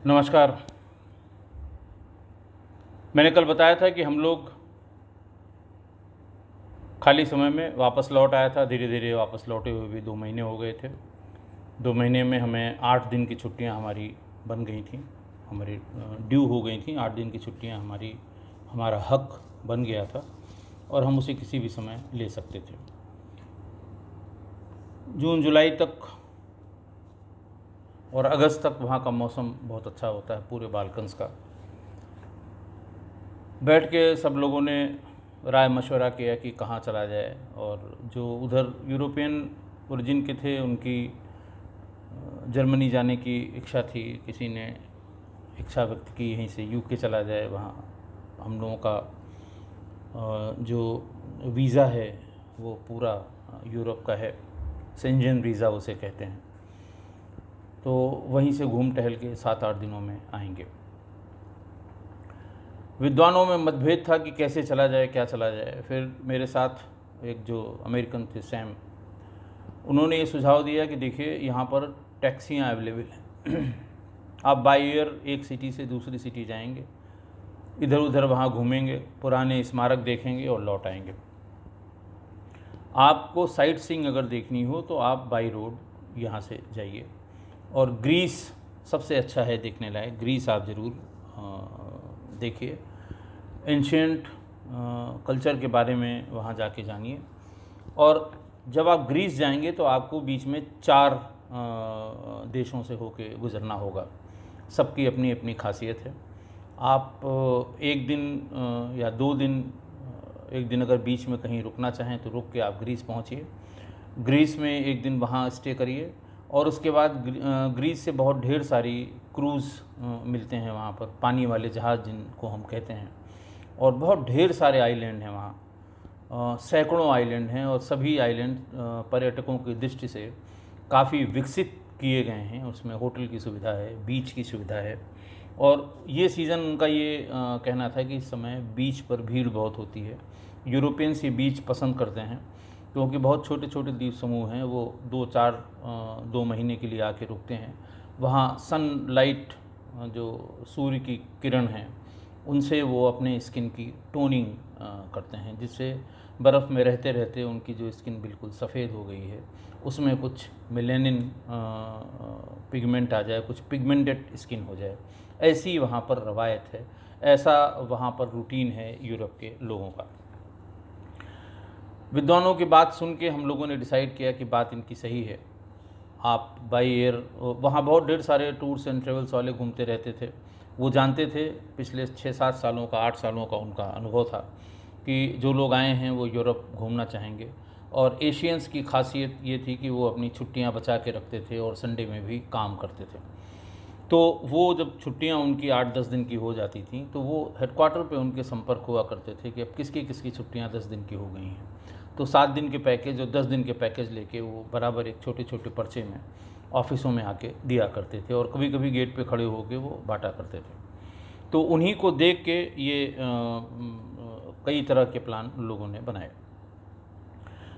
नमस्कार। मैंने कल बताया था कि हम लोग खाली समय में वापस लौट आया था। धीरे धीरे वापस लौटे हुए भी 2 महीने हो गए थे। 2 महीने में हमें 8 दिन की छुट्टियां हमारी बन गई थी, हमारी ड्यू हो गई थी। 8 दिन की छुट्टियां हमारा हक बन गया था और हम उसे किसी भी समय ले सकते थे। जून जुलाई तक और अगस्त तक वहाँ का मौसम बहुत अच्छा होता है, पूरे बाल्कन्स का। बैठ के सब लोगों ने राय मशवरा किया कि कहाँ चला जाए, और जो उधर यूरोपियन ओरिजिन के थे उनकी जर्मनी जाने की इच्छा थी। किसी ने इच्छा व्यक्त की यहीं से यूके चला जाए, वहाँ हम लोगों का जो वीज़ा है वो पूरा यूरोप का है, शेंजन वीज़ा उसे कहते हैं। तो वहीं से घूम टहल के 7-8 दिनों में आएंगे। विद्वानों में मतभेद था कि कैसे चला जाए, क्या चला जाए। फिर मेरे साथ एक जो अमेरिकन थे, सैम, उन्होंने ये सुझाव दिया कि देखिए यहाँ पर टैक्सियाँ अवेलेबल हैं। आप बाई एयर एक सिटी से दूसरी सिटी जाएंगे, इधर उधर वहाँ घूमेंगे, पुराने स्मारक देखेंगे और लौट आएंगे। आपको साइट सीइंग अगर देखनी हो तो आप बाई रोड यहाँ से जाइए। और ग्रीस सबसे अच्छा है देखने लायक, ग्रीस आप ज़रूर देखिए। एंशियंट कल्चर के बारे में वहाँ जाके जानिए। और जब आप ग्रीस जाएंगे तो आपको बीच में 4 देशों से होके गुज़रना होगा। सबकी अपनी अपनी खासियत है। आप एक दिन या 2 दिन, एक दिन अगर बीच में कहीं रुकना चाहें तो रुक के आप ग्रीस पहुँचिए। ग्रीस में एक दिन वहाँ स्टे करिए और उसके बाद ग्रीस से बहुत ढेर सारी क्रूज़ मिलते हैं वहाँ पर, पानी वाले जहाज़ जिनको हम कहते हैं। और बहुत ढेर सारे आइलैंड हैं वहाँ, सैकड़ों आइलैंड हैं, और सभी आइलैंड पर्यटकों की दृष्टि से काफ़ी विकसित किए गए हैं। उसमें होटल की सुविधा है, बीच की सुविधा है। और ये सीज़न उनका ये कहना था कि इस समय बीच पर भीड़ बहुत होती है। यूरोपियंस ये बीच पसंद करते हैं क्योंकि बहुत छोटे छोटे द्वीप समूह हैं, वो 2 महीने के लिए आके रुकते हैं वहाँ। सनलाइट, जो सूर्य की किरण है, उनसे वो अपने स्किन की टोनिंग करते हैं, जिससे बर्फ़ में रहते रहते उनकी जो स्किन बिल्कुल सफ़ेद हो गई है उसमें कुछ मेलेनिन पिगमेंट आ जाए, कुछ पिगमेंटेड स्किन हो जाए। ऐसी वहाँ पर रवायत है, ऐसा वहाँ पर रूटीन है यूरोप के लोगों का। विद्वानों की बात सुन के हम लोगों ने डिसाइड किया कि बात इनकी सही है। आप बाई एयर, वहाँ बहुत ढेर सारे टूर्स एंड ट्रेवल्स वाले घूमते रहते थे। वो जानते थे, पिछले 6-7 सालों का, 8 सालों का उनका अनुभव था कि जो लोग आए हैं वो यूरोप घूमना चाहेंगे। और एशियंस की खासियत ये थी कि वो अपनी छुट्टियां बचा के रखते थे और संडे में भी काम करते थे। तो वो जब छुट्टियां उनकी 8-10 दिन की हो जाती थी तो वो हेडक्वार्टर पे उनके संपर्क हुआ करते थे कि अब किसकी किसकी छुट्टियां 10 दिन की हो गई हैं। तो 7 दिन के पैकेज और 10 दिन के पैकेज लेके वो बराबर एक छोटे छोटे पर्चे में ऑफिसों में आके दिया करते थे, और कभी कभी गेट पे खड़े होकर वो बांटा करते थे। तो उन्हीं को देख के ये कई तरह के प्लान लोगों ने बनाए।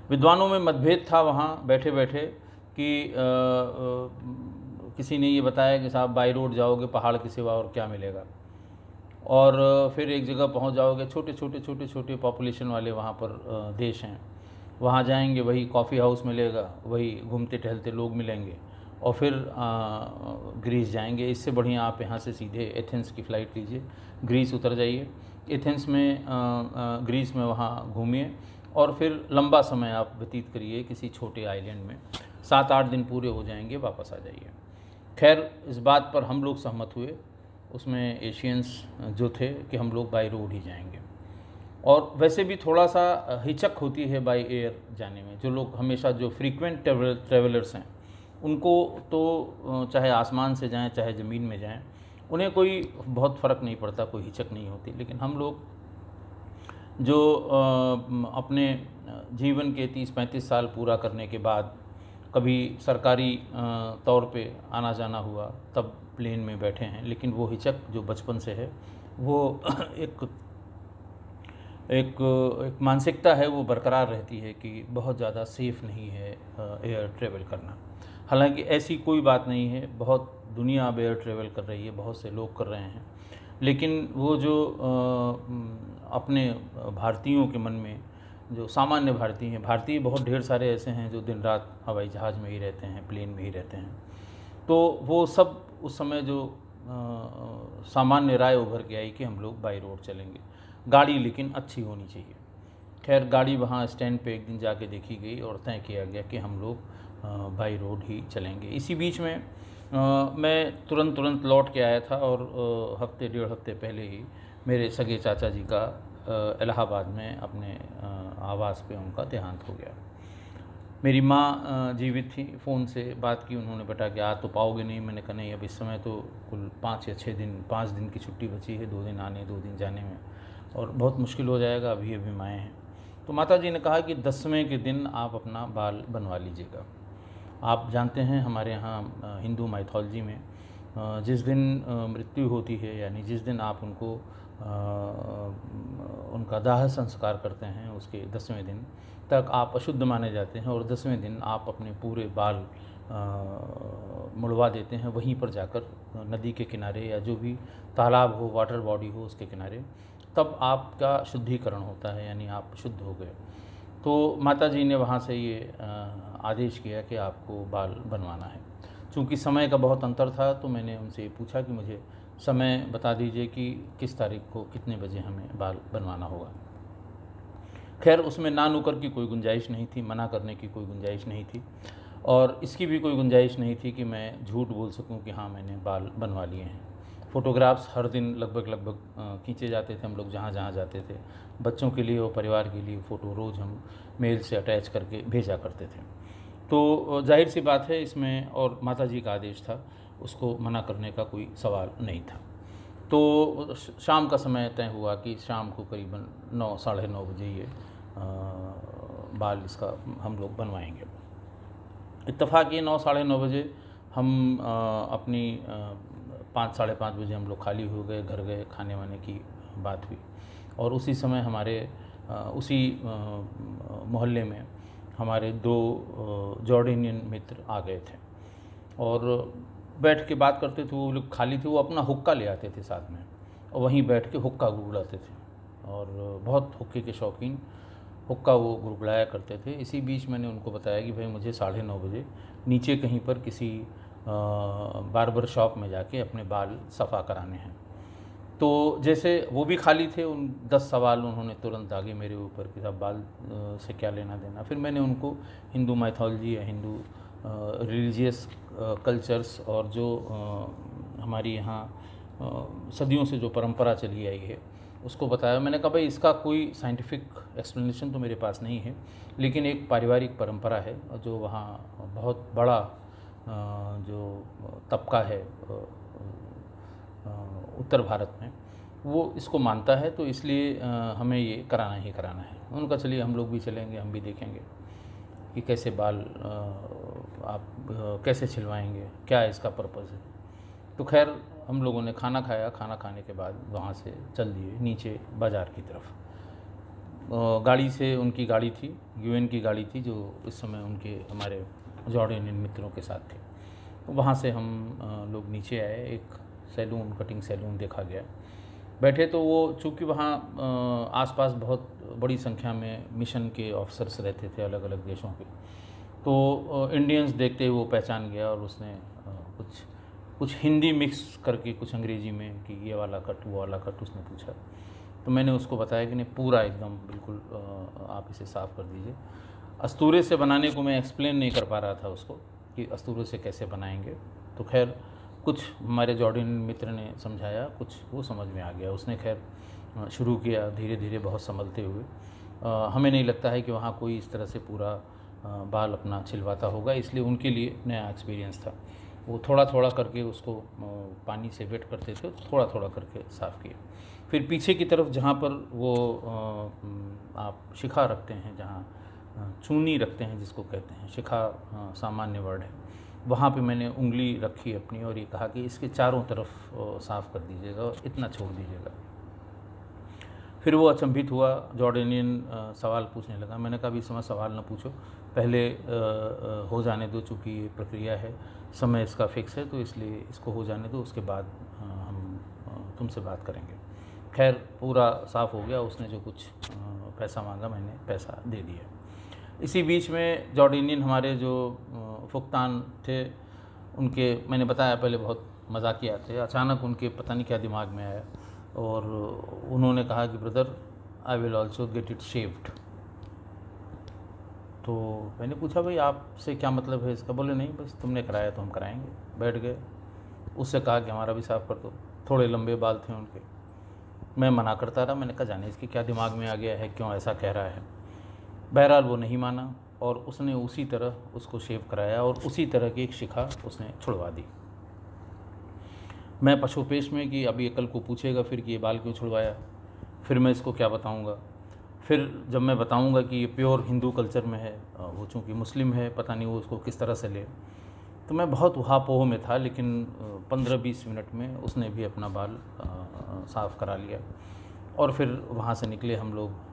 विद्वानों में मतभेद था वहाँ बैठे बैठे कि किसी ने ये बताया कि साहब बाई रोड जाओगे पहाड़ के सिवा और क्या मिलेगा, और फिर एक जगह पहुंच जाओगे, छोटे छोटे पॉपुलेशन वाले वहाँ पर देश हैं, वहाँ जाएंगे वही कॉफ़ी हाउस मिलेगा, वही घूमते टहलते लोग मिलेंगे, और फिर ग्रीस जाएंगे। इससे बढ़िया आप यहाँ से सीधे एथेंस की फ़्लाइट लीजिए, ग्रीस उतर जाइए, एथेंस में ग्रीस में वहाँ घूमिए, और फिर लंबा समय आप व्यतीत करिए किसी छोटे आइलैंड में। 7-8 दिन पूरे हो जाएंगे, वापस आ जाइए। खैर, इस बात पर हम लोग सहमत हुए, उसमें एशियंस जो थे, कि हम लोग बाई रोड ही जाएंगे। और वैसे भी थोड़ा सा हिचक होती है बाई एयर जाने में। जो लोग हमेशा, जो फ्रीक्वेंट ट्रेवलर्स हैं, उनको तो चाहे आसमान से जाएं चाहे ज़मीन में जाएं, उन्हें कोई बहुत फ़र्क नहीं पड़ता, कोई हिचक नहीं होती। लेकिन हम लोग जो अपने जीवन के 30-35 साल पूरा करने के बाद कभी सरकारी तौर पे आना जाना हुआ तब प्लेन में बैठे हैं, लेकिन वो हिचक जो बचपन से है वो एक एक एक मानसिकता है, वो बरकरार रहती है कि बहुत ज़्यादा सेफ़ नहीं है एयर ट्रेवल करना। हालांकि ऐसी कोई बात नहीं है, बहुत दुनिया अब एयर ट्रेवल कर रही है, बहुत से लोग कर रहे हैं, लेकिन वो जो अपने भारतीयों के मन में, जो सामान्य भारतीय हैं, भारतीय बहुत ढेर सारे ऐसे हैं जो दिन रात हवाई जहाज़ में ही रहते हैं, प्लेन में ही रहते हैं, तो वो सब उस समय जो सामान्य राय उभर के आई कि हम लोग बाई रोड चलेंगे, गाड़ी लेकिन अच्छी होनी चाहिए। खैर गाड़ी वहाँ स्टैंड पे एक दिन जाके देखी गई और तय किया गया कि हम लोग बाई रोड ही चलेंगे। इसी बीच में मैं तुरंत लौट के आया था और हफ्ते डेढ़ हफ्ते पहले ही मेरे सगे चाचा जी का इलाहाबाद में अपने आवास पे उनका देहांत हो गया। मेरी माँ जीवित थी, फ़ोन से बात की उन्होंने, बेटा कि आ तो पाओगे नहीं। मैंने कहा नहीं, अब इस समय तो कुल 5 या 6 दिन, 5 दिन की छुट्टी बची है, 2 दिन आने 2 दिन जाने में, और बहुत मुश्किल हो जाएगा, अभी अभी हम आए हैं। तो माता जी ने कहा कि 10वें के दिन आप अपना बाल बनवा लीजिएगा। आप जानते हैं हमारे यहाँ हिंदू माइथोलॉजी में जिस दिन मृत्यु होती है, यानी जिस दिन आप उनको उनका दाह संस्कार करते हैं, उसके 10वें दिन तक आप अशुद्ध माने जाते हैं, और 10वें दिन आप अपने पूरे बाल मुड़वा देते हैं, वहीं पर जाकर नदी के किनारे या जो भी तालाब हो, वाटर बॉडी हो, उसके किनारे, तब आपका शुद्धिकरण होता है, यानी आप शुद्ध हो गए। तो माता जी ने वहाँ से ये आदेश किया कि आपको बाल बनवाना है। चूँकि समय का बहुत अंतर था, तो मैंने उनसे पूछा कि मुझे समय बता दीजिए कि किस तारीख को कितने बजे हमें बाल बनवाना होगा। खैर उसमें ना नुकर की कोई गुंजाइश नहीं थी, मना करने की कोई गुंजाइश नहीं थी, और इसकी भी कोई गुंजाइश नहीं थी कि मैं झूठ बोल सकूं कि हाँ मैंने बाल बनवा लिए हैं। फ़ोटोग्राफ्स हर दिन लगभग खींचे जाते थे, हम लोग जहाँ जहाँ जाते थे, बच्चों के लिए और परिवार के लिए फ़ोटो रोज़ हम मेल से अटैच करके भेजा करते थे। तो जाहिर सी बात है इसमें, और माता जी का आदेश था, उसको मना करने का कोई सवाल नहीं था। तो शाम का समय तय हुआ कि शाम को करीबन 9 साढ़े 9 बजे ये बाल इसका हम लोग बनवाएंगे। इत्तेफाक ये 9 साढ़े 9 बजे हम अपनी 5 साढ़े 5 बजे हम लोग खाली हो गए, घर गए, खाने वाने की बात हुई, और उसी समय हमारे उसी मोहल्ले में हमारे 2 जॉर्डेनियन मित्र आ गए थे, और बैठ के बात करते थे। वो लोग खाली थे, वो अपना हुक्का ले आते थे साथ में, और वहीं बैठ के हुक्का गुड़गुड़ाते थे, और बहुत हुक्के के शौकीन, हुक्का वो गुड़गुड़ाया करते थे। इसी बीच मैंने उनको बताया कि भाई मुझे 9:30 बजे नीचे कहीं पर किसी बार्बर शॉप में जाके अपने बाल सफ़ा कराने हैं। तो जैसे वो भी खाली थे, उन 10 सवाल उन्होंने तुरंत दागे मेरे ऊपर कि साहब बाल से क्या लेना देना। फिर मैंने उनको हिंदू माइथोलॉजी या हिंदू रिलीजियस कल्चर्स और जो हमारी यहाँ सदियों से जो परंपरा चली आई है उसको बताया। मैंने कहा भाई इसका कोई साइंटिफिक एक्सप्लेनेशन तो मेरे पास नहीं है, लेकिन एक पारिवारिक परंपरा है जो वहाँ बहुत बड़ा जो तबका है उत्तर भारत में, वो इसको मानता है, तो इसलिए हमें ये कराना ही कराना है। उनका चलिए हम लोग भी चलेंगे, हम भी देखेंगे कि कैसे बाल आप कैसे छिलवाएंगे, क्या इसका पर्पज़ है। तो खैर हम लोगों ने खाना खाया, खाना खाने के बाद वहाँ से चल दिए नीचे बाज़ार की तरफ। गाड़ी से, उनकी गाड़ी थी, यूएन की गाड़ी थी, जो इस समय उनके हमारे जॉर्डेनियन मित्रों के साथ थी। तो वहाँ से हम लोग नीचे आए, एक सैलून, कटिंग सैलून देखा गया, बैठे। तो वो चूँकि वहाँ आसपास बहुत बड़ी संख्या में मिशन के ऑफिसर्स रहते थे अलग अलग देशों के, तो इंडियंस देखते ही वो पहचान गया, और उसने कुछ हिंदी मिक्स करके कुछ अंग्रेजी में कि ये वाला कट, वो वाला कट उसने पूछा। तो मैंने उसको बताया कि नहीं, पूरा एकदम बिल्कुल आप इसे साफ़ कर दीजिए। अस्तूरे से बनाने को मैं एक्सप्लेन नहीं कर पा रहा था उसको कि अस्तूरे से कैसे बनाएंगे। तो खैर कुछ हमारे जॉर्डेनियन मित्र ने समझाया, कुछ वो समझ में आ गया। उसने खैर शुरू किया धीरे धीरे, बहुत संभलते हुए। हमें नहीं लगता है कि वहाँ कोई इस तरह से पूरा बाल अपना छिलवाता होगा, इसलिए उनके लिए नया एक्सपीरियंस था। वो थोड़ा थोड़ा करके उसको पानी से वेट करते थे, थोड़ा थोड़ा करके साफ़ किया। फिर पीछे की तरफ जहाँ पर वो आप शिखा रखते हैं, जहाँ चूनी रखते हैं जिसको कहते हैं, शिखा सामान्य वर्ड है, वहाँ पे मैंने उंगली रखी अपनी और ये कहा कि इसके चारों तरफ साफ़ कर दीजिएगा और इतना छोड़ दीजिएगा। फिर वो अचंभित हुआ, जॉर्डेनियन सवाल पूछने लगा। मैंने कहा भी इस समय सवाल न पूछो, पहले हो जाने दो, चूँकि ये प्रक्रिया है, समय इसका फिक्स है, तो इसलिए इसको हो जाने दो, उसके बाद हम तुमसे बात करेंगे। खैर पूरा साफ़ हो गया, उसने जो कुछ पैसा मांगा मैंने पैसा दे दिया। इसी बीच में जॉर्डेनियन हमारे जो फुकतान थे, उनके मैंने बताया पहले बहुत मजाकिया थे। अचानक उनके पता नहीं क्या दिमाग में आया और उन्होंने कहा कि brother I will also get it shaved. तो मैंने पूछा भाई आपसे क्या मतलब है इसका? बोले नहीं बस तुमने कराया तो हम कराएंगे। बैठ गए। उससे कहा कि हमारा भी साफ़ कर दो। थोड़े लंबे बाल थे उनके। मैं मना करता रहा, मैंने कहा जाने इसके क्या दिमाग में आ गया है, क्यों ऐसा कह रहा है। बहरहाल वो नहीं माना और उसने उसी तरह उसको शेव कराया और उसी तरह की एक शिखा उसने छुड़वा दी। मैं पशुपेश में कि अब ये कल को पूछेगा फिर कि ये बाल क्यों छुड़वाया, फिर मैं इसको क्या बताऊंगा। फिर जब मैं बताऊंगा कि ये प्योर हिंदू कल्चर में है, वो चूँकि मुस्लिम है, पता नहीं वो उसको किस तरह से ले। तो मैं बहुत उहापोह में था, लेकिन 15-20 मिनट में उसने भी अपना बाल साफ़ करा लिया और फिर वहाँ से निकले हम लोग।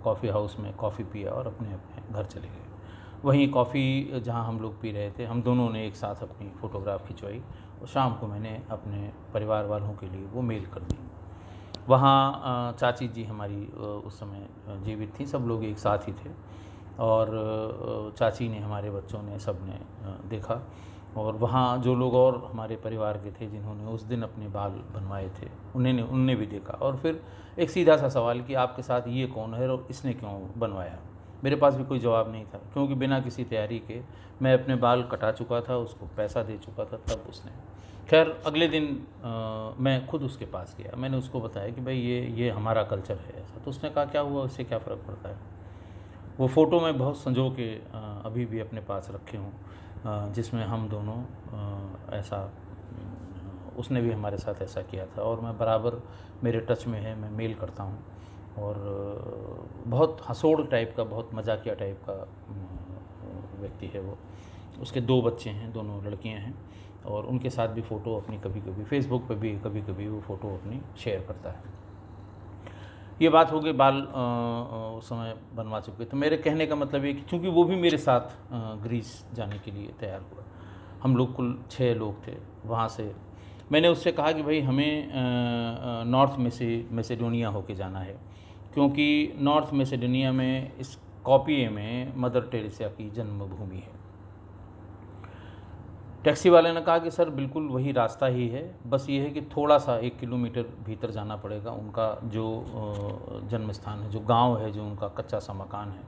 कॉफ़ी हाउस में कॉफ़ी पिया और अपने अपने घर चले गए। वहीं कॉफ़ी जहाँ हम लोग पी रहे थे, हम दोनों ने एक साथ अपनी फ़ोटोग्राफ खिंचवाई और शाम को मैंने अपने परिवार वालों के लिए वो मेल कर दी। वहाँ चाची जी हमारी उस समय जीवित थी, सब लोग एक साथ ही थे और चाची ने, हमारे बच्चों ने, सब ने देखा। और वहाँ जो लोग और हमारे परिवार के थे जिन्होंने उस दिन अपने बाल बनवाए थे, उनने भी देखा। और फिर एक सीधा सा सवाल कि आपके साथ ये कौन है और इसने क्यों बनवाया। मेरे पास भी कोई जवाब नहीं था, क्योंकि बिना किसी तैयारी के मैं अपने बाल कटा चुका था, उसको पैसा दे चुका था। तब उसने, खैर अगले दिन मैं खुद उसके पास गया। मैंने उसको बताया कि भाई ये हमारा कल्चर है ऐसा। तो उसने कहा क्या हुआ, इससे क्या फ़र्क पड़ता है। वो फ़ोटो मैं बहुत संजो के अभी भी अपने पास रखे हूँ, जिसमें हम दोनों ऐसा, उसने भी हमारे साथ ऐसा किया था और मैं बराबर, मेरे टच में है, मैं मेल करता हूँ। और बहुत हंसोड़ टाइप का, बहुत मजाकिया टाइप का व्यक्ति है वो। उसके 2 बच्चे हैं, दोनों लड़कियां हैं और उनके साथ भी फ़ोटो अपनी कभी कभी फेसबुक पे भी कभी कभी वो फ़ोटो अपनी शेयर करता है। ये बात हो गई, बाल उस समय बनवा चुके। तो मेरे कहने का मतलब ये कि चूँकि वो भी मेरे साथ ग्रीस जाने के लिए तैयार हुआ, हम लोग कुल 6 लोग थे। वहाँ से मैंने उससे कहा कि भाई हमें नॉर्थ मैसेडोनिया होके जाना है, क्योंकि नॉर्थ मैसेडोनिया में, इस कॉपिये में मदर टेरेसा की जन्मभूमि है। टैक्सी वाले ने कहा कि सर बिल्कुल वही रास्ता ही है, बस ये है कि थोड़ा सा 1 किलोमीटर भीतर जाना पड़ेगा। उनका जो जन्म स्थान है, जो गांव है, जो उनका कच्चा सा मकान है,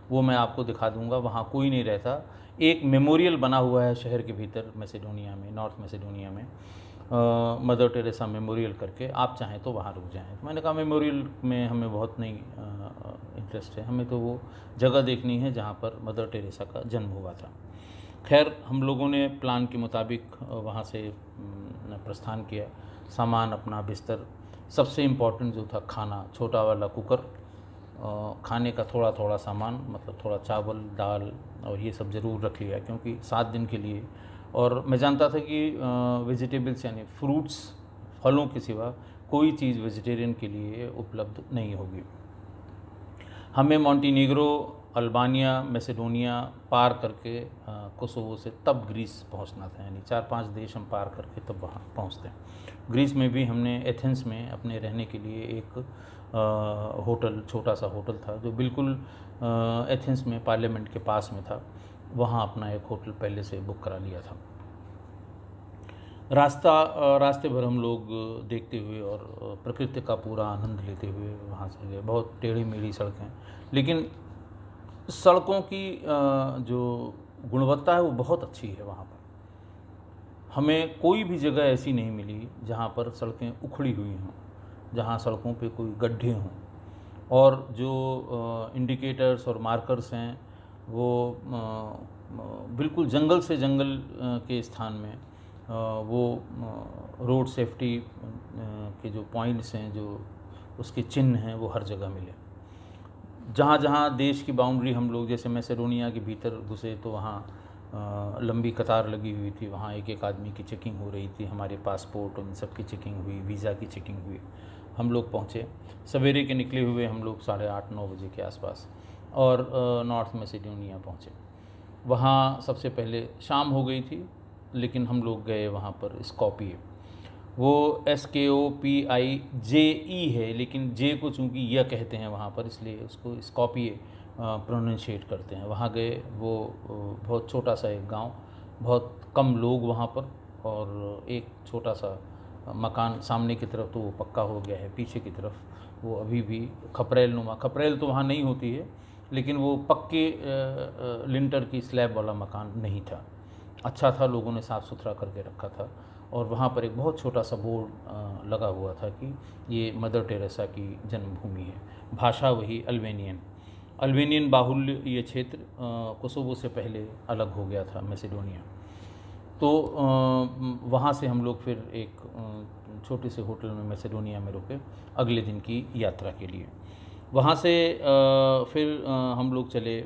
वो मैं आपको दिखा दूंगा। वहाँ कोई नहीं रहता। एक मेमोरियल बना हुआ है शहर के भीतर, मैसेडोनिया में, नॉर्थ मैसेडोनिया में, मदर टेरेसा मेमोरियल करके, आप चाहें तो वहाँ रुक जाएँ। तो मैंने कहा मेमोरियल में हमें बहुत नहीं इंटरेस्ट है, हमें तो वो जगह देखनी है जहाँ पर मदर टेरेसा का जन्म हुआ था। खैर हम लोगों ने प्लान के मुताबिक वहाँ से प्रस्थान किया। सामान अपना, बिस्तर, सबसे इम्पोर्टेंट जो था खाना, छोटा वाला कुकर, खाने का थोड़ा थोड़ा सामान, मतलब थोड़ा चावल, दाल और ये सब ज़रूर रख लिया, क्योंकि 7 दिन के लिए। और मैं जानता था कि वेजिटेबल्स यानी फ्रूट्स, फलों के सिवा कोई चीज़ वेजिटेरियन के लिए उपलब्ध नहीं होगी। हमें मॉन्टीनीग्रो, अल्बानिया, मैसेडोनिया पार करके कोसोवो से तब ग्रीस पहुंचना था, यानी 4-5 देश हम पार करके तब वहाँ पहुँचते हैं। ग्रीस में भी हमने एथेंस में अपने रहने के लिए एक होटल, छोटा सा होटल था जो बिल्कुल एथेंस में पार्लियामेंट के पास में था, वहाँ अपना एक होटल पहले से बुक करा लिया था। रास्ते भर हम लोग देखते हुए और प्रकृति का पूरा आनंद लेते हुए वहाँ से गए। बहुत टेढ़ी मेढ़ी सड़कें, लेकिन सड़कों की जो गुणवत्ता है वो बहुत अच्छी है वहाँ पर। हमें कोई भी जगह ऐसी नहीं मिली जहाँ पर सड़कें उखड़ी हुई हों, जहाँ सड़कों पे कोई गड्ढे हों। और जो इंडिकेटर्स और मार्कर्स हैं वो बिल्कुल जंगल से जंगल के स्थान में, वो रोड सेफ्टी के जो पॉइंट्स हैं, जो उसके चिन्ह हैं, वो हर जगह मिले। जहाँ जहाँ देश की बाउंड्री हम लोग, जैसे मैसेडोनिया के भीतर घुसे तो वहाँ लंबी कतार लगी हुई थी, वहाँ एक एक आदमी की चेकिंग हो रही थी। हमारे पासपोर्ट उन सब की चेकिंग हुई, वीज़ा की चेकिंग हुई। हम लोग पहुँचे सवेरे के निकले हुए, हम लोग 8:30-9 बजे के आसपास, और नॉर्थ मैसेडोनिया पहुँचे। वहाँ सबसे पहले शाम हो गई थी, लेकिन हम लोग गए वहाँ पर स्कॉपिए। वो SKOPIJE है, लेकिन जे को चूँकि यह कहते हैं वहाँ पर, इसलिए उसको स्कॉपिए प्रोनाउंशिएट करते हैं। वहाँ गए, वो बहुत छोटा सा एक गांव, बहुत कम लोग वहाँ पर, और एक छोटा सा मकान। सामने की तरफ तो वो पक्का हो गया है, पीछे की तरफ वो अभी भी खपरेल नुमा, खपरेल तो वहाँ नहीं होती है, लेकिन वो पक्के लिंटर की स्लैब वाला मकान नहीं था। अच्छा था, लोगों ने साफ़ सुथरा करके रखा था। और वहाँ पर एक बहुत छोटा सा बोर्ड लगा हुआ था कि ये मदर टेरेसा की जन्मभूमि है। भाषा वही अल्बेनियन बाहुल्य ये क्षेत्र कोसोवो से पहले अलग हो गया था, मैसेडोनिया। तो वहाँ से हम लोग फिर एक छोटे से होटल में मैसेडोनिया में रुके अगले दिन की यात्रा के लिए। वहाँ से फिर हम लोग चले,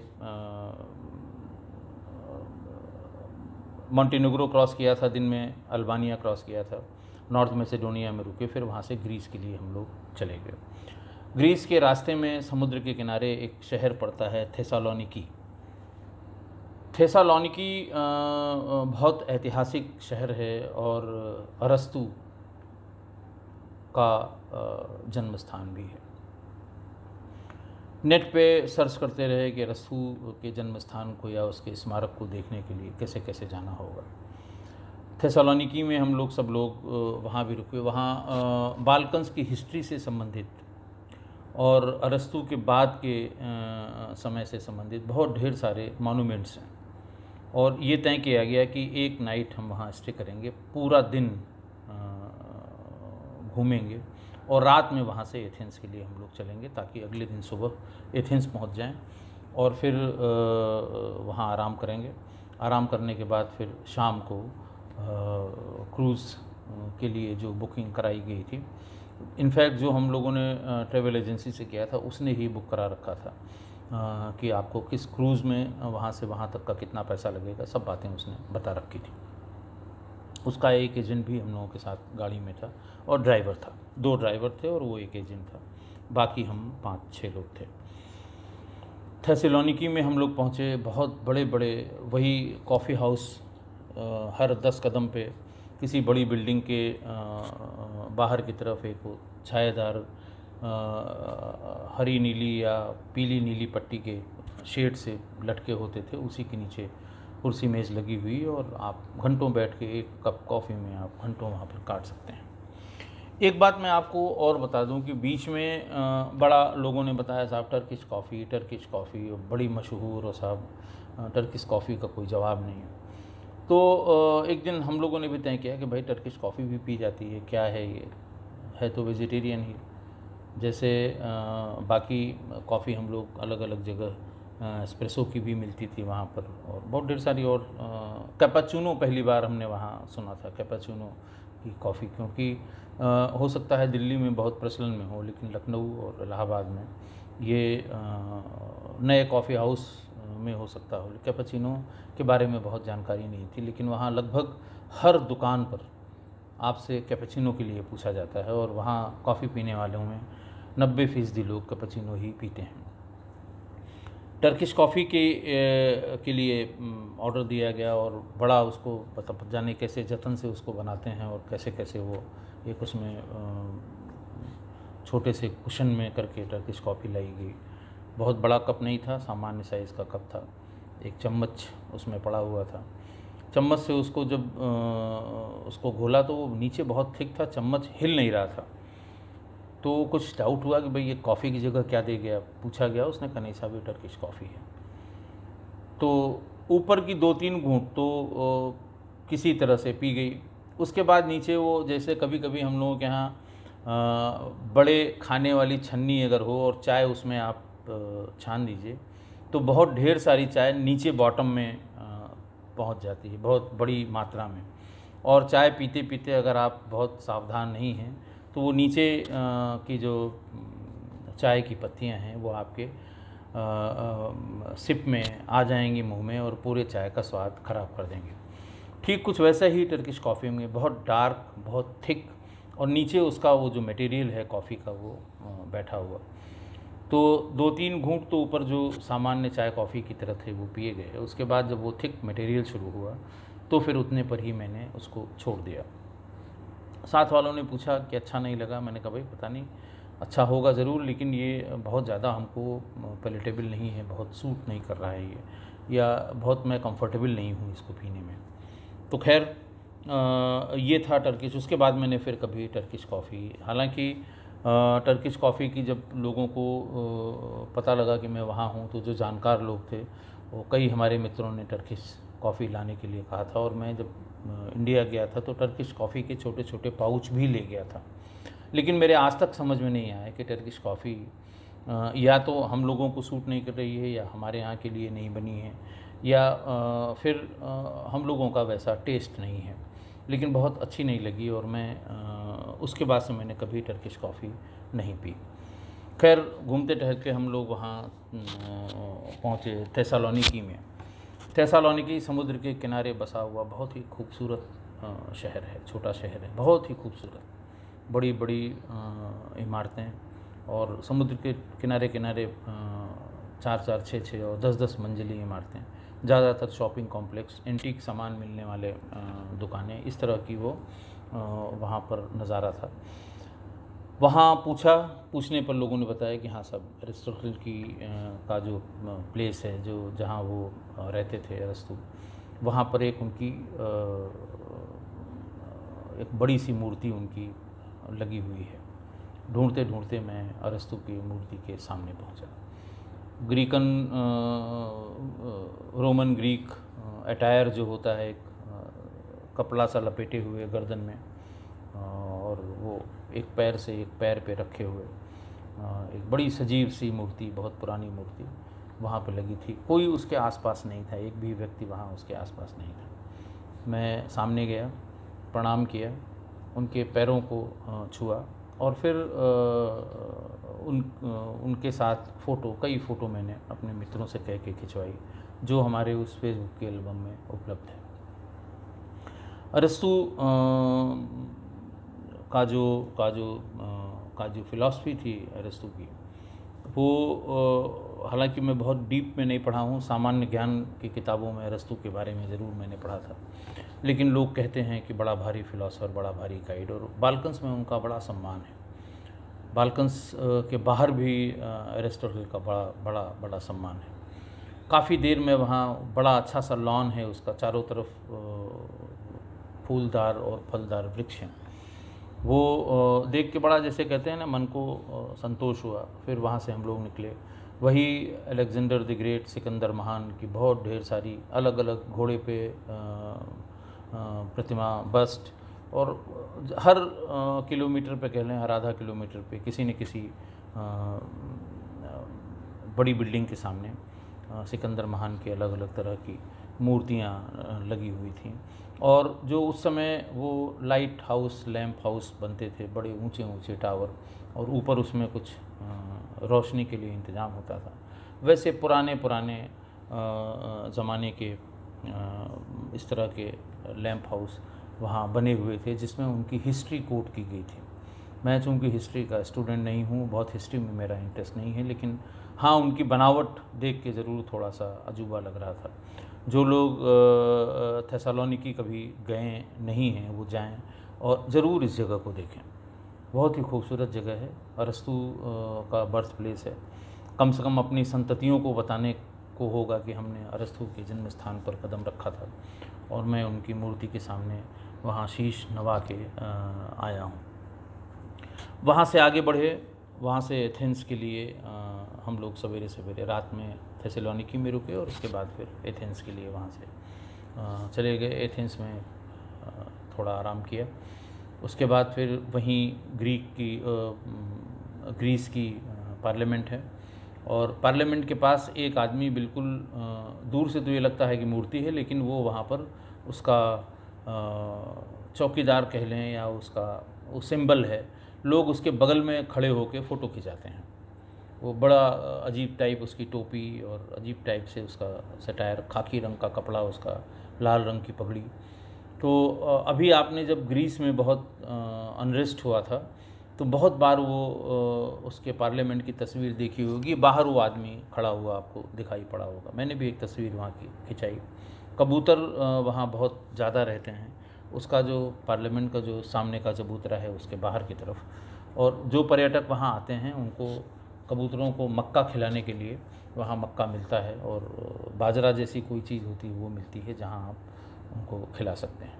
मॉन्टेनेग्रो क्रॉस किया था दिन में, अल्बानिया क्रॉस किया था, नॉर्थ मैसेडोनिया में रुके, फिर वहाँ से ग्रीस के लिए हम लोग चले गए। ग्रीस के रास्ते में समुद्र के किनारे एक शहर पड़ता है थेसालोनिकी। थेसालोनिकी बहुत ऐतिहासिक शहर है और अरस्तु का जन्म स्थान भी है। नेट पे सर्च करते रहे कि अरस्तु के जन्म स्थान को या उसके स्मारक को देखने के लिए कैसे कैसे जाना होगा। थेसालोनिकी में हम लोग सब लोग वहाँ भी रुके। वहाँ बाल्कन्स की हिस्ट्री से संबंधित और अरस्तु के बाद के समय से संबंधित बहुत ढेर सारे मॉन्यूमेंट्स हैं, और ये तय किया गया कि एक नाइट हम वहाँ स्टे करेंगे, पूरा दिन घूमेंगे और रात में वहाँ से एथेंस के लिए हम लोग चलेंगे, ताकि अगले दिन सुबह एथेंस पहुँच जाएं और फिर वहाँ आराम करेंगे। आराम करने के बाद फिर शाम को क्रूज़ के लिए जो बुकिंग कराई गई थी, इनफैक्ट जो हम लोगों ने ट्रैवल एजेंसी से किया था उसने ही बुक करा रखा था कि आपको किस क्रूज़ में वहाँ से वहाँ तक का कितना पैसा लगेगा, सब बातें उसने बता रखी थी। उसका एक एजेंट भी हम लोगों के साथ गाड़ी में था और ड्राइवर था, 2 ड्राइवर थे और वो एक एजेंट था, बाकी हम 5-6 लोग थे। थेसालोनिकी में हम लोग पहुँचे, बहुत बड़े बड़े वही कॉफ़ी हाउस हर 10 कदम पे, किसी बड़ी बिल्डिंग के बाहर की तरफ एक वो छायादार हरी नीली या पीली नीली पट्टी के शेड से लटके होते थे, उसी के नीचे कुर्सी मेज़ लगी हुई, और आप घंटों बैठ के एक कप कॉफ़ी में आप घंटों वहाँ पर काट सकते हैं। एक बात मैं आपको और बता दूं कि बीच में बड़ा लोगों ने बताया साहब टर्किश कॉफ़ी बड़ी मशहूर, और साहब टर्किश कॉफ़ी का कोई जवाब नहीं है। तो एक दिन हम लोगों ने भी तय किया कि भाई टर्किश कॉफ़ी भी पी जाती है, क्या है ये, है तो वेजिटेरियन ही, जैसे बाकी कॉफ़ी हम लोग अलग अलग जगह एस्प्रेसो की भी मिलती थी वहाँ पर, और बहुत ढेर सारी, और कैपाचूनो पहली बार हमने वहाँ सुना था, कैपाचूनो की कॉफ़ी, क्योंकि हो सकता है दिल्ली में बहुत प्रचलन में हो, लेकिन लखनऊ और इलाहाबाद में ये नए कॉफ़ी हाउस में हो सकता हो। कैपाचीनो के बारे में बहुत जानकारी नहीं थी, लेकिन वहाँ लगभग हर दुकान पर आपसे कैपाचीनो के लिए पूछा जाता है, और वहाँ कॉफ़ी पीने वालों में 90% लोग कैपाचीनो ही पीते हैं। टर्किश कॉफ़ी के लिए ऑर्डर दिया गया, और बड़ा उसको पता जाने कैसे जतन से उसको बनाते हैं और कैसे कैसे वो एक उसमें छोटे से कुशन में करके टर्किश कॉफ़ी लाई गई। बहुत बड़ा कप नहीं था, सामान्य साइज़ का कप था, एक चम्मच उसमें पड़ा हुआ था। चम्मच से उसको जब उसको घोला तो वो नीचे बहुत थिक था, चम्मच हिल नहीं रहा था। तो कुछ डाउट हुआ कि भाई ये कॉफ़ी की जगह क्या दे गया, पूछा गया, उसने कहा नहीं साहब ये टर्किश कॉफ़ी है। तो ऊपर की 2-3 घूंट तो किसी तरह से पी गई। उसके बाद नीचे वो, जैसे कभी कभी हम लोगों के यहाँ बड़े खाने वाली छन्नी अगर हो और चाय उसमें आप छान दीजिए, तो बहुत ढेर सारी चाय नीचे बॉटम में पहुंच जाती है, बहुत बड़ी मात्रा में, और चाय पीते पीते अगर आप बहुत सावधान नहीं हैं तो वो नीचे की जो चाय की पत्तियां हैं वो आपके सिप में आ जाएंगी मुंह में, और पूरे चाय का स्वाद ख़राब कर देंगे। ठीक कुछ वैसा ही टर्किश कॉफ़ी में, बहुत डार्क, बहुत थिक, और नीचे उसका वो जो मटेरियल है कॉफ़ी का वो बैठा हुआ। तो 2-3 घूंट तो ऊपर जो सामान्य चाय कॉफ़ी की तरह थे वो पिए गए। उसके बाद जब वो थिक मटेरियल शुरू हुआ तो फिर उतने पर ही मैंने उसको छोड़ दिया। साथ वालों ने पूछा कि अच्छा नहीं लगा। मैंने कहा भाई पता नहीं, अच्छा होगा ज़रूर, लेकिन ये बहुत ज़्यादा हमको पैलेटेबल नहीं है, बहुत सूट नहीं कर रहा है ये, या बहुत मैं कंफर्टेबल नहीं हूँ इसको पीने में। तो खैर ये था टर्किश। उसके बाद मैंने फिर कभी टर्किश कॉफ़ी, हालांकि टर्किश कॉफ़ी की जब लोगों को पता लगा कि मैं वहाँ हूँ, तो जो जानकार लोग थे वो कई हमारे मित्रों ने टर्किश कॉफ़ी लाने के लिए कहा था। और मैं जब इंडिया गया था तो टर्किश कॉफ़ी के छोटे छोटे पाउच भी ले गया था। लेकिन मेरे आज तक समझ में नहीं आया कि टर्किश कॉफ़ी या तो हम लोगों को सूट नहीं कर रही है, या हमारे यहाँ के लिए नहीं बनी है, या फिर हम लोगों का वैसा टेस्ट नहीं है। लेकिन बहुत अच्छी नहीं लगी, और मैं उसके बाद से मैंने कभी टर्किश कॉफ़ी नहीं पी। खैर घूमते टहलते हम लोग वहाँ पहुँचे थेसालोनिकी में। थेसालोनिकी समुद्र के किनारे बसा हुआ बहुत ही खूबसूरत शहर है, छोटा शहर है, बहुत ही खूबसूरत, बड़ी बड़ी इमारतें, और समुद्र के किनारे किनारे 4-4, 6-6 और 10-10 मंजिली इमारतें, ज़्यादातर शॉपिंग कॉम्प्लेक्स, एंटीक सामान मिलने वाले दुकानें, इस तरह की वो वहाँ पर नज़ारा था। वहाँ पूछने पर लोगों ने बताया कि हाँ सब अरिस्टोटल की का जो प्लेस है, जो जहाँ वो रहते थे अरस्तु, वहाँ पर एक उनकी एक बड़ी सी मूर्ति उनकी लगी हुई है। ढूंढते ढूंढते मैं अरस्तु की मूर्ति के सामने पहुँचा। ग्रीकन रोमन ग्रीक अटायर जो होता है, एक कपड़ा सा लपेटे हुए गर्दन में, और वो एक पैर से एक पैर पे रखे हुए एक बड़ी सजीव सी मूर्ति, बहुत पुरानी मूर्ति वहाँ पे लगी थी। कोई उसके आसपास नहीं था, एक भी व्यक्ति वहाँ उसके आसपास नहीं था। मैं सामने गया, प्रणाम किया, उनके पैरों को छुआ, और फिर उनके साथ कई फ़ोटो मैंने अपने मित्रों से कह के खिंचवाई, जो हमारे उस फेसबुक के एल्बम में उपलब्ध है। अरस्तु का जो फ़िलॉसफी थी अरस्तु की, वो हालांकि मैं बहुत डीप में नहीं पढ़ा हूँ, सामान्य ज्ञान की किताबों में अरस्तु के बारे में ज़रूर मैंने पढ़ा था, लेकिन लोग कहते हैं कि बड़ा भारी फ़िलासफ़र, बड़ा भारी गाइड, और बाल्कन्स में उनका बड़ा सम्मान है। बाल्कन्स के बाहर भी एरिस्टोटल का बड़ा सम्मान है। काफ़ी देर में वहाँ बड़ा अच्छा सा लॉन है, उसका चारों तरफ फूलदार और फलदार वृक्ष हैं। वो देख के बड़ा, जैसे कहते हैं ना, मन को संतोष हुआ। फिर वहाँ से हम लोग निकले, वही अलेक्जेंडर द ग्रेट, सिकंदर महान की बहुत ढेर सारी अलग अलग घोड़े पे प्रतिमा, बस्ट, और हर किलोमीटर पे कह लें, हर आधा किलोमीटर पे किसी न किसी बड़ी बिल्डिंग के सामने सिकंदर महान की अलग अलग तरह की मूर्तियाँ लगी हुई थीं। और जो उस समय वो लाइट हाउस, लैंप हाउस बनते थे, बड़े ऊंचे ऊंचे टावर, और ऊपर उसमें कुछ रोशनी के लिए इंतज़ाम होता था। वैसे पुराने ज़माने के इस तरह के लैंप हाउस वहाँ बने हुए थे, जिसमें उनकी हिस्ट्री कोट की गई थी। मैं चूँकि हिस्ट्री का स्टूडेंट नहीं हूँ, बहुत हिस्ट्री में मेरा इंटरेस्ट नहीं है, लेकिन हाँ उनकी बनावट देख के ज़रूर थोड़ा सा अजूबा लग रहा था। जो लोग थेसालोनिकी कभी गए नहीं हैं, वो जाएं और ज़रूर इस जगह को देखें। बहुत ही खूबसूरत जगह है, अरस्तु का बर्थ प्लेस है। कम से कम अपनी संततियों को बताने को होगा कि हमने अरस्तु के जन्म स्थान पर कदम रखा था, और मैं उनकी मूर्ति के सामने वहाँ शीश नवा के आया हूँ। वहाँ से आगे बढ़े, वहाँ से एथेंस के लिए हम लोग सवेरे सवेरे, रात में थेसालोनिकी में रुके, और उसके बाद फिर एथेंस के लिए वहाँ से चले गए। एथेंस में थोड़ा आराम किया। उसके बाद फिर वहीं ग्रीस की पार्लियामेंट है, और पार्लियामेंट के पास एक आदमी, बिल्कुल दूर से तो ये लगता है कि मूर्ति है, लेकिन वो वहाँ पर उसका चौकीदार कह लें, या उसका वो सिंबल है। लोग उसके बगल में खड़े होकर फ़ोटो खिंचाते हैं। वो बड़ा अजीब टाइप उसकी टोपी, और अजीब टाइप से उसका सटायर, खाकी रंग का कपड़ा, उसका लाल रंग की पगड़ी। तो अभी आपने जब ग्रीस में बहुत अनरेस्ट हुआ था, तो बहुत बार वो उसके पार्लियामेंट की तस्वीर देखी होगी, बाहर वो आदमी खड़ा हुआ आपको दिखाई पड़ा होगा। मैंने भी एक तस्वीर वहाँ की खिंचाई, कबूतर वहाँ बहुत ज़्यादा रहते हैं। उसका जो पार्लियामेंट का जो सामने का चबूतरा है उसके बाहर की तरफ, और जो पर्यटक वहाँ आते हैं उनको कबूतरों को मक्का खिलाने के लिए वहाँ मक्का मिलता है, और बाजरा जैसी कोई चीज़ होती है वो मिलती है जहाँ आप उनको खिला सकते हैं।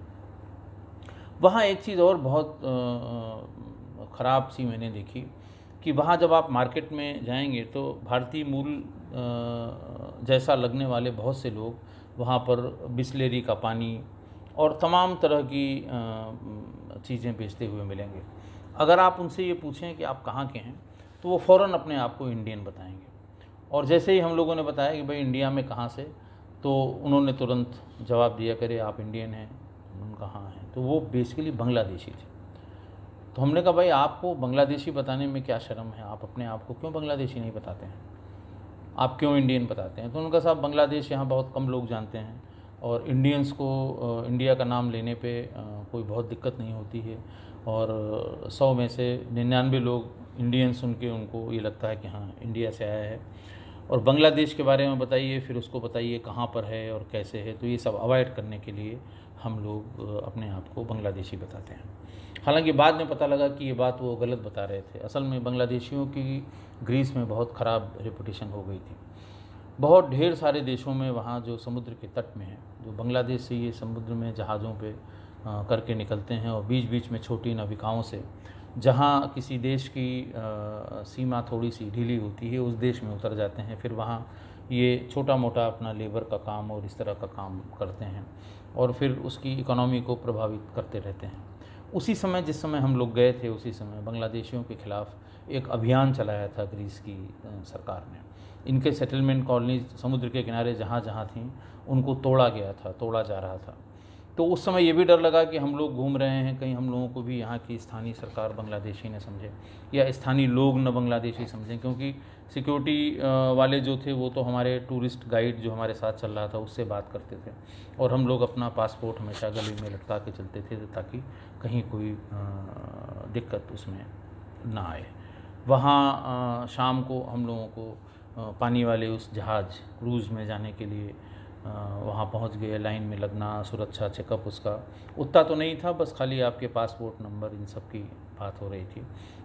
वहाँ एक चीज़ और बहुत ख़राब सी मैंने देखी कि वहाँ जब आप मार्केट में जाएंगे तो भारतीय मूल जैसा लगने वाले बहुत से लोग वहाँ पर बिस्लेरी का पानी और तमाम तरह की चीज़ें बेचते हुए मिलेंगे। अगर आप उनसे ये पूछें कि आप कहाँ के हैं तो वो फ़ौरन अपने आप को इंडियन बताएंगे, और जैसे ही हम लोगों ने बताया कि भाई इंडिया में कहाँ से, तो उन्होंने तुरंत जवाब दिया करे आप इंडियन हैं, हम कहाँ हैं, तो वो बेसिकली बांग्लादेशी थे। तो हमने कहा भाई आपको बांग्लादेशी बताने में क्या शर्म है, आप अपने आप को क्यों बांग्लादेशी नहीं बताते हैं, आप क्यों इंडियन बताते हैं। तो उनका साहब बांग्लादेश यहाँ बहुत कम लोग जानते हैं, और इंडियंस को इंडिया का नाम लेने पे कोई बहुत दिक्कत नहीं होती है, और 100 में से 99 लोग इंडियन सुन के उनको ये लगता है कि हाँ इंडिया से आया है। और बांग्लादेश के बारे में बताइए, फिर उसको बताइए कहाँ पर है और कैसे है। तो ये सब अवॉइड करने के लिए हम लोग अपने आप को बांग्लादेशी बताते हैं। हालांकि बाद में पता लगा कि ये बात वो गलत बता रहे थे। असल में बांग्लादेशियों की ग्रीस में बहुत ख़राब रेपुटेशन हो गई थी। बहुत ढेर सारे देशों में वहाँ जो समुद्र के तट में हैं, जो बांग्लादेश से ये समुद्र में जहाज़ों पे करके निकलते हैं, और बीच बीच में छोटी नाविकाओं से जहाँ किसी देश की सीमा थोड़ी सी ढीली होती है उस देश में उतर जाते हैं। फिर वहाँ ये छोटा मोटा अपना लेबर का काम और इस तरह का काम करते हैं, और फिर उसकी इकोनॉमी को प्रभावित करते रहते हैं। उसी समय जिस समय हम लोग गए थे उसी समय बांग्लादेशियों के ख़िलाफ़ एक अभियान चलाया था ग्रीस की सरकार ने। इनके सेटलमेंट कॉलोनीज समुद्र के किनारे जहाँ जहाँ थीं उनको तोड़ा गया था, तोड़ा जा रहा था। तो उस समय ये भी डर लगा कि हम लोग घूम रहे हैं, कहीं हम लोगों को भी यहाँ की स्थानीय सरकार बांग्लादेशी न समझे, या स्थानीय लोग न बांग्लादेशी समझें, क्योंकि सिक्योरिटी वाले जो थे वो तो हमारे टूरिस्ट गाइड जो हमारे साथ चल रहा था उससे बात करते थे, और हम लोग अपना पासपोर्ट हमेशा गले में लटका के चलते थे ताकि कहीं कोई दिक्कत उसमें ना आए। वहाँ शाम को हम लोगों को पानी वाले उस जहाज़ क्रूज़ में जाने के लिए वहाँ पहुँच गए। लाइन में लगना, सुरक्षा चेकअप उसका उतना तो नहीं था, बस खाली आपके पासपोर्ट नंबर इन सब की बात हो रही थी,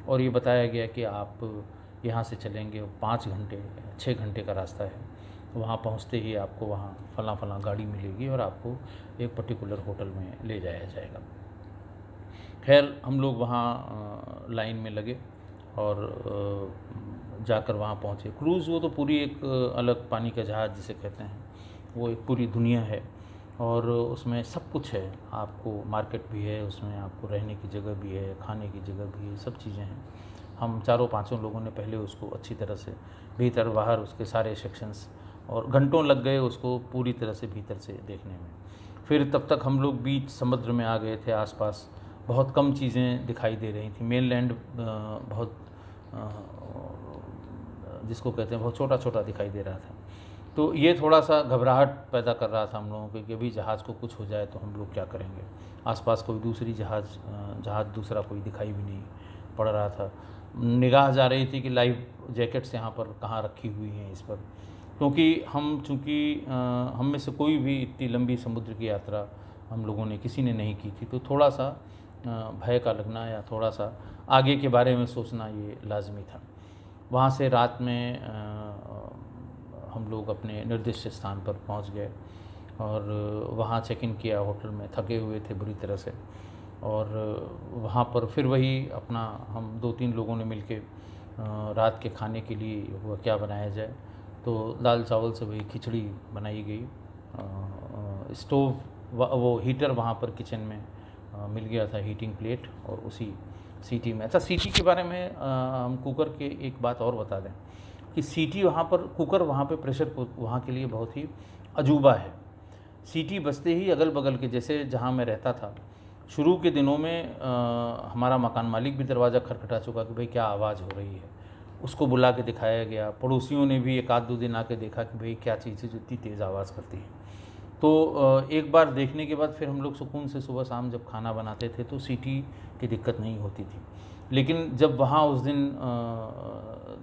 और ये बताया गया कि आप यहाँ से चलेंगे 5 घंटे 6 घंटे का रास्ता है, वहाँ पहुँचते ही आपको वहाँ फलां फलां गाड़ी मिलेगी और आपको एक पर्टिकुलर होटल में ले जाया जाएगा। खैर हम लोग वहाँ लाइन में लगे और जाकर वहाँ पहुँचे। क्रूज़ वो तो पूरी एक अलग पानी का जहाज़ जिसे कहते हैं, वो एक पूरी दुनिया है, और उसमें सब कुछ है। आपको मार्केट भी है, उसमें आपको रहने की जगह भी है, खाने की जगह भी है, सब चीज़ें हैं। हम 4-5 लोगों ने पहले उसको अच्छी तरह से भीतर बाहर उसके सारे सेक्शंस, और घंटों लग गए उसको पूरी तरह से भीतर से देखने में। फिर तब तक हम लोग बीच समुद्र में आ गए थे। आसपास बहुत कम चीज़ें दिखाई दे रही थी। मेनलैंड बहुत जिसको कहते हैं बहुत छोटा छोटा दिखाई दे रहा था। तो ये थोड़ा सा घबराहट पैदा कर रहा था हम लोगों को कि अभी जहाज़ को कुछ हो जाए तो हम लोग क्या करेंगे। आसपास कोई दूसरी जहाज़ दूसरा कोई दिखाई भी नहीं पड़ रहा था। निगाह जा रही थी कि लाइफ जैकेट्स यहाँ पर कहाँ रखी हुई हैं इस पर, क्योंकि चूँकि हम में से कोई भी इतनी लंबी समुद्र की यात्रा हम लोगों ने किसी ने नहीं की थी, तो थोड़ा सा भय का लगना या थोड़ा सा आगे के बारे में सोचना ये लाजमी था। वहाँ से रात में हम लोग अपने निर्दिष्ट स्थान पर पहुँच गए, और वहाँ चेक इन किया होटल में। थके हुए थे बुरी तरह से, और वहाँ पर फिर वही अपना हम 2-3 लोगों ने मिलके रात के खाने के लिए हुआ क्या बनाया जाए, तो दाल चावल से वही खिचड़ी बनाई गई। स्टोव वो हीटर वहाँ पर किचन में मिल गया था, हीटिंग प्लेट, और उसी सीटी में। अच्छा, सीटी के बारे में हम कुकर के एक बात और बता दें कि सीटी वहाँ पर, कुकर वहाँ पे प्रेशर वहाँ के लिए बहुत ही अजूबा है। सीटी बजते ही अगल बगल के, जैसे जहाँ मैं रहता था शुरू के दिनों में, हमारा मकान मालिक भी दरवाज़ा खटखटा चुका कि भाई क्या आवाज़ हो रही है। उसको बुला के दिखाया गया। पड़ोसियों ने भी 1-2 दिन आके देखा कि भाई क्या चीज़ है जो इतनी तेज़ आवाज़ करती है। तो एक बार देखने के बाद फिर हम लोग सुकून से सुबह शाम जब खाना बनाते थे तो सीटी की दिक्कत नहीं होती थी। लेकिन जब वहाँ उस दिन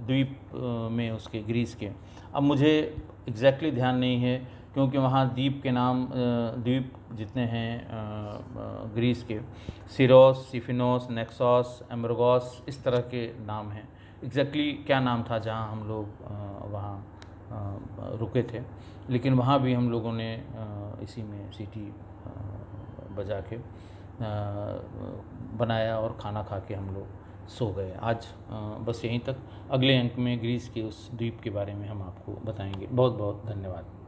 द्वीप में उसके ग्रीस के, अब मुझे एग्जैक्टली ध्यान नहीं है क्योंकि वहाँ द्वीप के नाम द्वीप जितने हैं ग्रीस के, सिरोस, सिफिनोस, नेक्सोस, एमरगोस, इस तरह के नाम हैं। एग्जैक्टली क्या नाम था जहाँ हम लोग वहाँ रुके थे, लेकिन वहाँ भी हम लोगों ने इसी में सीटी बजा के बनाया और खाना खा के हम लोग सो गए। आज बस यहीं तक। अगले अंक में ग्रीस के उस द्वीप के बारे में हम आपको बताएंगे। बहुत बहुत धन्यवाद।